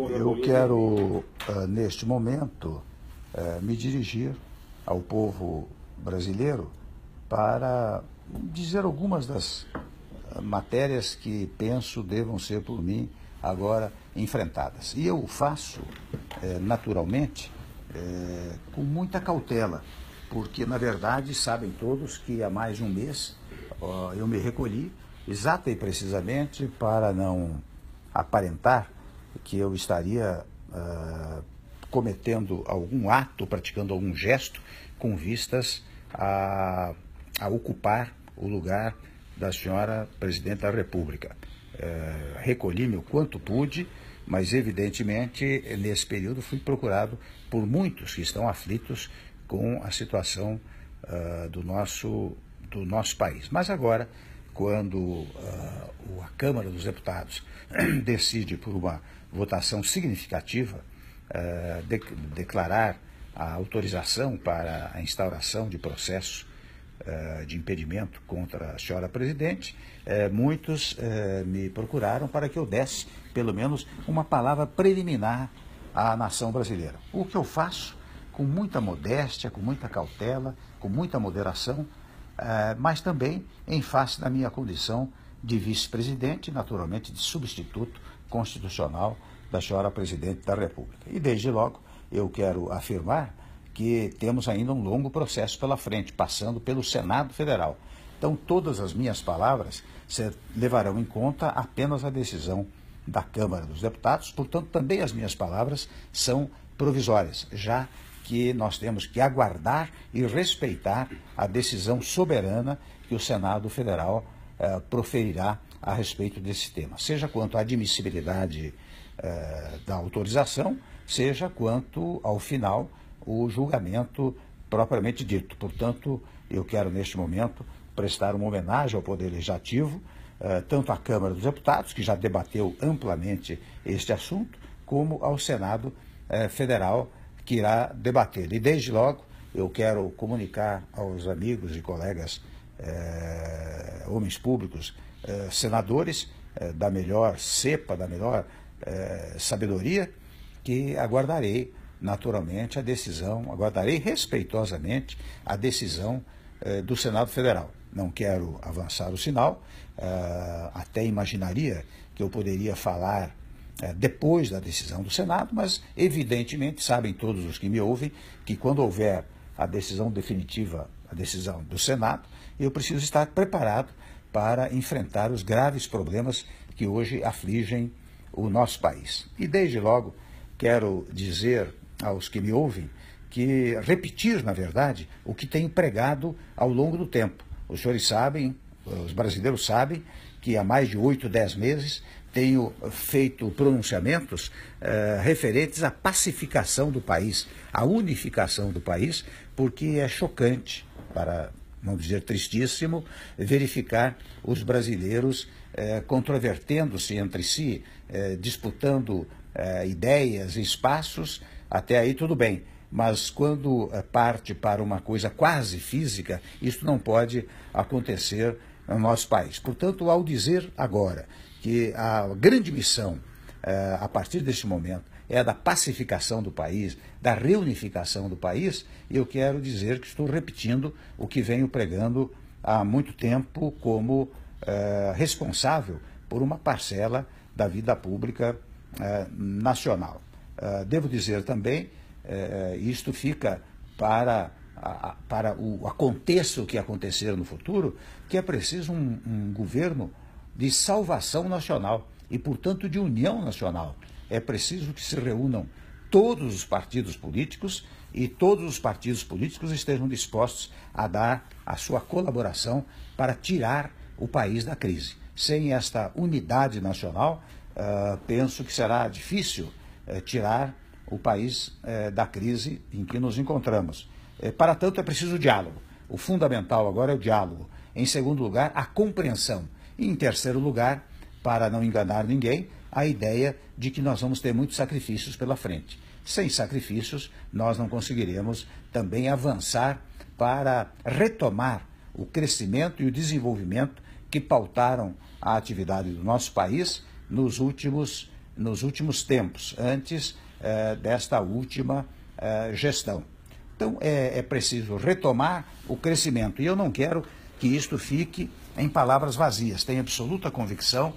Eu quero, neste momento, me dirigir ao povo brasileiro para dizer algumas das matérias que penso devam ser por mim agora enfrentadas. E eu o faço, naturalmente, com muita cautela, porque, na verdade, sabem todos que há mais de um mês eu me recolhi exata e precisamente para não aparentar que eu estaria cometendo algum ato, praticando algum gesto com vistas a ocupar o lugar da senhora Presidente da República. Recolhi-me o quanto pude, mas evidentemente nesse período fui procurado por muitos que estão aflitos com a situação do nosso país. Mas agora, quando a Câmara dos Deputados decide por uma votação significativa declarar a autorização para a instauração de processo de impedimento contra a senhora Presidente, muitos me procuraram para que eu desse, pelo menos, uma palavra preliminar à nação brasileira. O que eu faço com muita modéstia, com muita cautela, com muita moderação, mas também em face da minha condição de vice-presidente, naturalmente de substituto constitucional da senhora Presidente da República. E desde logo eu quero afirmar que temos ainda um longo processo pela frente, passando pelo Senado Federal. Então todas as minhas palavras levarão em conta apenas a decisão da Câmara dos Deputados, portanto também as minhas palavras são provisórias, já que nós temos que aguardar e respeitar a decisão soberana que o Senado Federal proferirá a respeito desse tema, seja quanto à admissibilidade da autorização, seja quanto, ao final, o julgamento propriamente dito. Portanto, eu quero, neste momento, prestar uma homenagem ao Poder Legislativo, tanto à Câmara dos Deputados, que já debateu amplamente este assunto, como ao Senado Federal, que irá debater. E desde logo eu quero comunicar aos amigos e colegas homens públicos, senadores da melhor cepa, da melhor sabedoria, que aguardarei naturalmente a decisão, aguardarei respeitosamente a decisão do Senado Federal. Não quero avançar o sinal, até imaginaria que eu poderia falar depois da decisão do Senado, mas evidentemente sabem todos os que me ouvem que quando houver a decisão definitiva, a decisão do Senado, eu preciso estar preparado para enfrentar os graves problemas que hoje afligem o nosso país. E desde logo quero dizer aos que me ouvem que repetir, na verdade, o que tenho pregado ao longo do tempo. Os senhores sabem, os brasileiros sabem, que há mais de 8, 10 meses tenho feito pronunciamentos referentes à pacificação do país, à unificação do país, porque é chocante, para não dizer tristíssimo, verificar os brasileiros controvertendo-se entre si, disputando ideias e espaços. Até aí tudo bem, mas quando parte para uma coisa quase física, isso não pode acontecer no nosso país. Portanto, ao dizer agora que a grande missão, a partir deste momento, é a da pacificação do país, da reunificação do país, eu quero dizer que estou repetindo o que venho pregando há muito tempo como responsável por uma parcela da vida pública nacional. Devo dizer também, isto fica para aconteça o que acontecer no futuro, que é preciso um governo de salvação nacional e, portanto, de união nacional. É preciso que se reúnam todos os partidos políticos e todos os partidos políticos estejam dispostos a dar a sua colaboração para tirar o país da crise. Sem esta unidade nacional, penso que será difícil tirar o país da crise em que nos encontramos. Para tanto, é preciso diálogo. O fundamental agora é o diálogo. Em segundo lugar, a compreensão. E em terceiro lugar, para não enganar ninguém, a ideia de que nós vamos ter muitos sacrifícios pela frente. Sem sacrifícios, nós não conseguiremos também avançar para retomar o crescimento e o desenvolvimento que pautaram a atividade do nosso país nos últimos nos últimos tempos, antes desta última gestão. Então, é preciso retomar o crescimento. E eu não quero que isto fique em palavras vazias. Tenho absoluta convicção,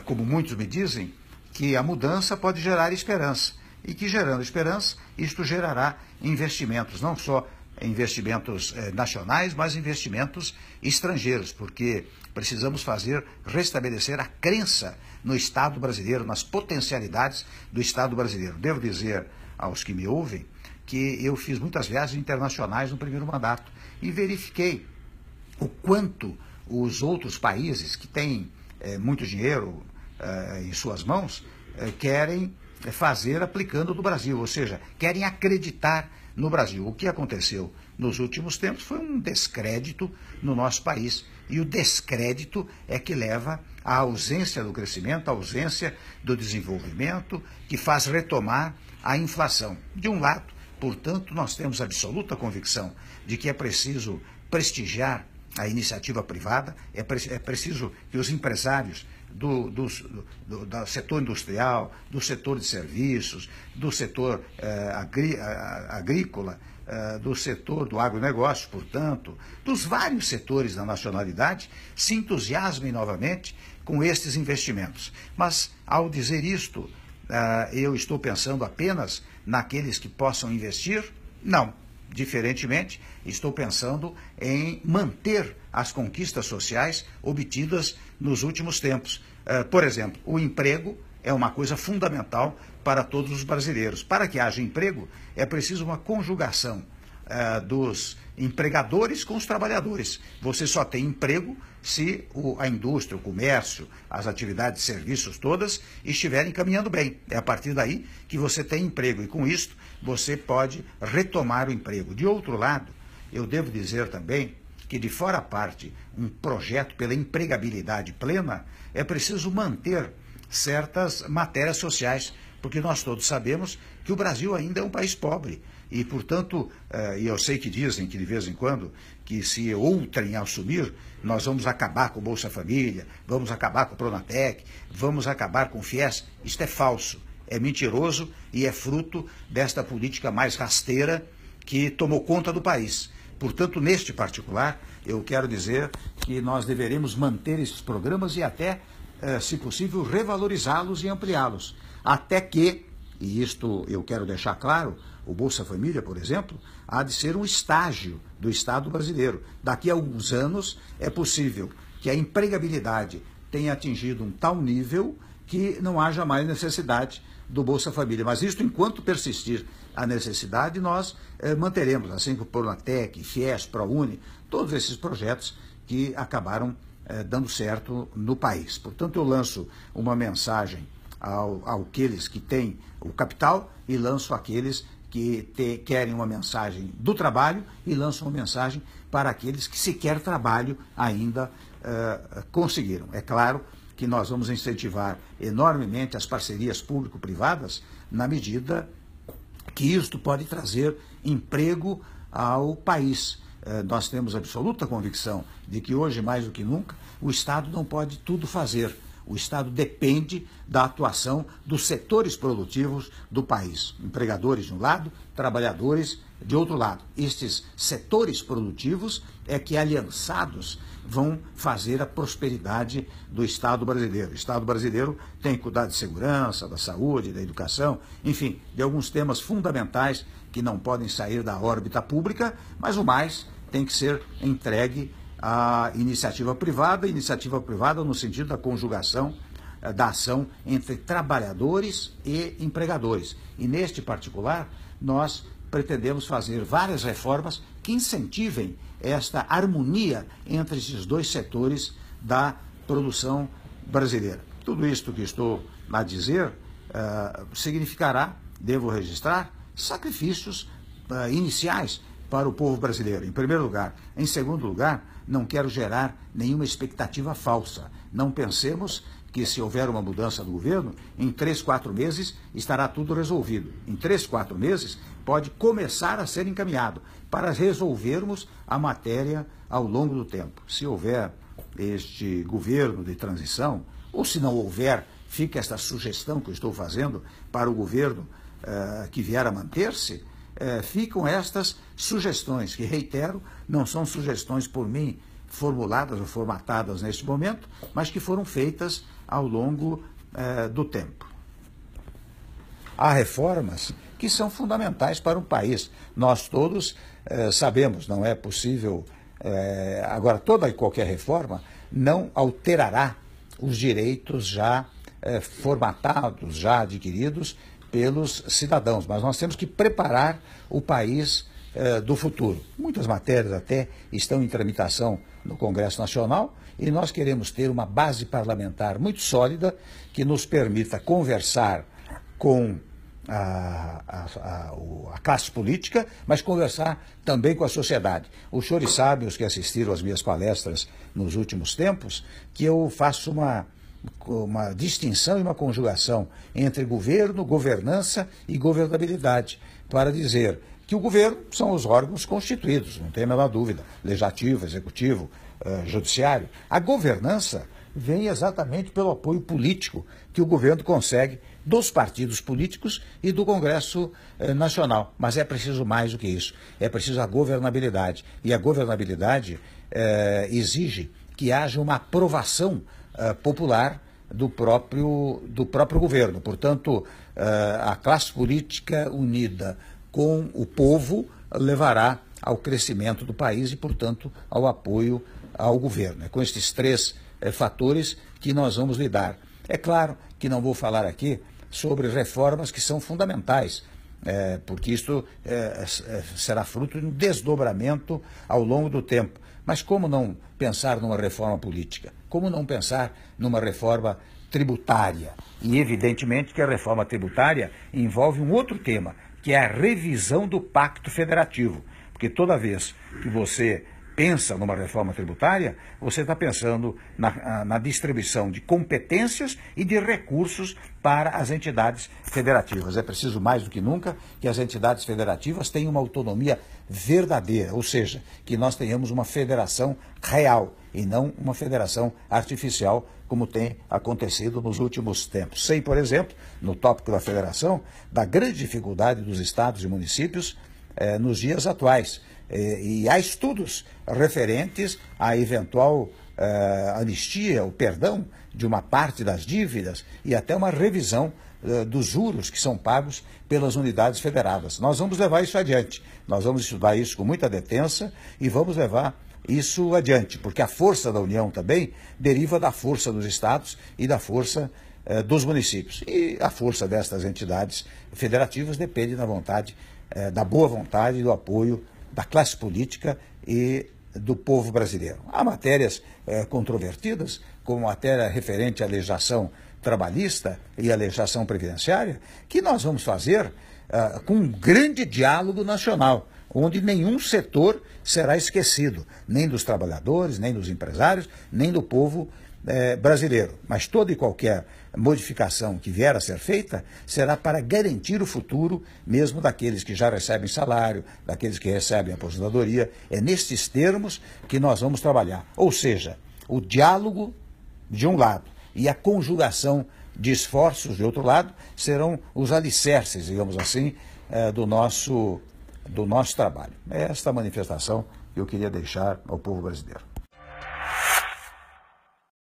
como muitos me dizem, que a mudança pode gerar esperança. E que, gerando esperança, isto gerará investimentos, não só investimentos nacionais, mas investimentos estrangeiros, porque precisamos restabelecer a crença no Estado brasileiro, nas potencialidades do Estado brasileiro. Devo dizer aos que me ouvem que eu fiz muitas viagens internacionais no primeiro mandato e verifiquei o quanto os outros países que têm muito dinheiro em suas mãos querem fazer aplicando no Brasil, ou seja, querem acreditar no Brasil. O que aconteceu nos últimos tempos foi um descrédito no nosso país. E o descrédito é que leva à ausência do crescimento, à ausência do desenvolvimento, que faz retomar a inflação. De um lado, portanto, nós temos absoluta convicção de que é preciso prestigiar a iniciativa privada, é preciso que os empresários do setor industrial, do setor de serviços, do setor agrícola, do setor do agronegócio, portanto, dos vários setores da nacionalidade, se entusiasmem novamente com estes investimentos. Mas, ao dizer isto, eu estou pensando apenas naqueles que possam investir? Não. Diferentemente, estou pensando em manter as conquistas sociais obtidas nos últimos tempos. Por exemplo, o emprego é uma coisa fundamental para todos os brasileiros. Para que haja emprego, é preciso uma conjugação dos empregadores com os trabalhadores. Você só tem emprego se a indústria, o comércio, as atividades de serviços todas estiverem caminhando bem. É a partir daí que você tem emprego e com isso você pode retomar o emprego. De outro lado, eu devo dizer também que de fora a parte um projeto pela empregabilidade plena, é preciso manter certas matérias sociais, porque nós todos sabemos que o Brasil ainda é um país pobre. E, portanto, e eu sei que dizem que de vez em quando, que se outrem assumir, nós vamos acabar com o Bolsa Família, vamos acabar com o Pronatec, vamos acabar com o FIES. Isto é falso, é mentiroso e é fruto desta política mais rasteira que tomou conta do país. Portanto, neste particular, eu quero dizer que nós deveremos manter esses programas e até, se possível, revalorizá-los e ampliá-los. Até que, e isto eu quero deixar claro, o Bolsa Família, por exemplo, há de ser um estágio do Estado brasileiro. Daqui a alguns anos é possível que a empregabilidade tenha atingido um tal nível que não haja mais necessidade do Bolsa Família. Mas isso, enquanto persistir a necessidade, nós manteremos, assim como o Pronatec, FIES, ProUni, todos esses projetos que acabaram dando certo no país. Portanto, eu lanço uma mensagem àqueles que têm o capital e lanço àqueles que querem uma mensagem do trabalho e lanço uma mensagem para aqueles que sequer trabalho ainda conseguiram. É claro que nós vamos incentivar enormemente as parcerias público-privadas na medida que isto pode trazer emprego ao país. Nós temos absoluta convicção de que hoje, mais do que nunca, o Estado não pode tudo fazer. O Estado depende da atuação dos setores produtivos do país. Empregadores de um lado, trabalhadores de outro lado. Estes setores produtivos é que, aliançados, vão fazer a prosperidade do Estado brasileiro. O Estado brasileiro tem que cuidar de segurança, da saúde, da educação, enfim, de alguns temas fundamentais que não podem sair da órbita pública, mas o mais tem que ser entregue à iniciativa privada no sentido da conjugação da ação entre trabalhadores e empregadores. E neste particular, nós pretendemos fazer várias reformas que incentivem esta harmonia entre esses dois setores da produção brasileira. Tudo isto que estou a dizer significará, devo registrar, sacrifícios iniciais para o povo brasileiro, em primeiro lugar. Em segundo lugar, não quero gerar nenhuma expectativa falsa. Não pensemos que se houver uma mudança do governo, em 3, 4 meses estará tudo resolvido. Em 3, 4 meses pode começar a ser encaminhado para resolvermos a matéria ao longo do tempo. Se houver este governo de transição, ou se não houver, fica esta sugestão que eu estou fazendo para o governo que vier a manter-se, ficam estas sugestões, que, reitero, não são sugestões por mim formuladas ou formatadas neste momento, mas que foram feitas ao longo do tempo. Há reformas que são fundamentais para um país. Nós todos sabemos, não é possível. Agora, toda e qualquer reforma não alterará os direitos já formatados, já adquiridos pelos cidadãos, mas nós temos que preparar o país do futuro. Muitas matérias até estão em tramitação no Congresso Nacional e nós queremos ter uma base parlamentar muito sólida que nos permita conversar com a classe política, mas conversar também com a sociedade. Os senhores sabem, os que assistiram às minhas palestras nos últimos tempos, que eu faço uma distinção e uma conjugação entre governo, governança e governabilidade, para dizer que o governo são os órgãos constituídos, não tem a menor dúvida, legislativo, executivo, judiciário. A governança vem exatamente pelo apoio político que o governo consegue dos partidos políticos e do Congresso Nacional. Mas é preciso mais do que isso, é preciso a governabilidade. E a governabilidade exige que haja uma aprovação popular do próprio governo. Portanto, a classe política unida com o povo levará ao crescimento do país e, portanto, ao apoio ao governo. É com estes três fatores que nós vamos lidar. É claro que não vou falar aqui sobre reformas que são fundamentais, porque isso será fruto de um desdobramento ao longo do tempo. Mas como não pensar numa reforma política? Como não pensar numa reforma tributária? E evidentemente que a reforma tributária envolve um outro tema, que é a revisão do Pacto Federativo. Porque toda vez que você pensa numa reforma tributária, você está pensando na distribuição de competências e de recursos para as entidades federativas. É preciso mais do que nunca que as entidades federativas tenham uma autonomia verdadeira, ou seja, que nós tenhamos uma federação real e não uma federação artificial, como tem acontecido nos últimos tempos. Sei, por exemplo, no tópico da federação, da grande dificuldade dos estados e municípios nos dias atuais. E há estudos referentes à eventual anistia, o perdão de uma parte das dívidas e até uma revisão dos juros que são pagos pelas unidades federadas. Nós vamos levar isso adiante, nós vamos estudar isso com muita detença e vamos levar isso adiante, porque a força da União também deriva da força dos estados e da força dos municípios. E a força destas entidades federativas depende da vontade, da boa vontade e do apoio da classe política e do povo brasileiro. Há matérias controvertidas, como a matéria referente à legislação trabalhista e à legislação previdenciária, que nós vamos fazer com um grande diálogo nacional, onde nenhum setor será esquecido, nem dos trabalhadores, nem dos empresários, nem do povo brasileiro. Mas toda e qualquer modificação que vier a ser feita será para garantir o futuro mesmo daqueles que já recebem salário, daqueles que recebem aposentadoria. É nestes termos que nós vamos trabalhar. Ou seja, o diálogo de um lado e a conjugação de esforços de outro lado serão os alicerces, digamos assim, do nosso trabalho. É esta manifestação que eu queria deixar ao povo brasileiro.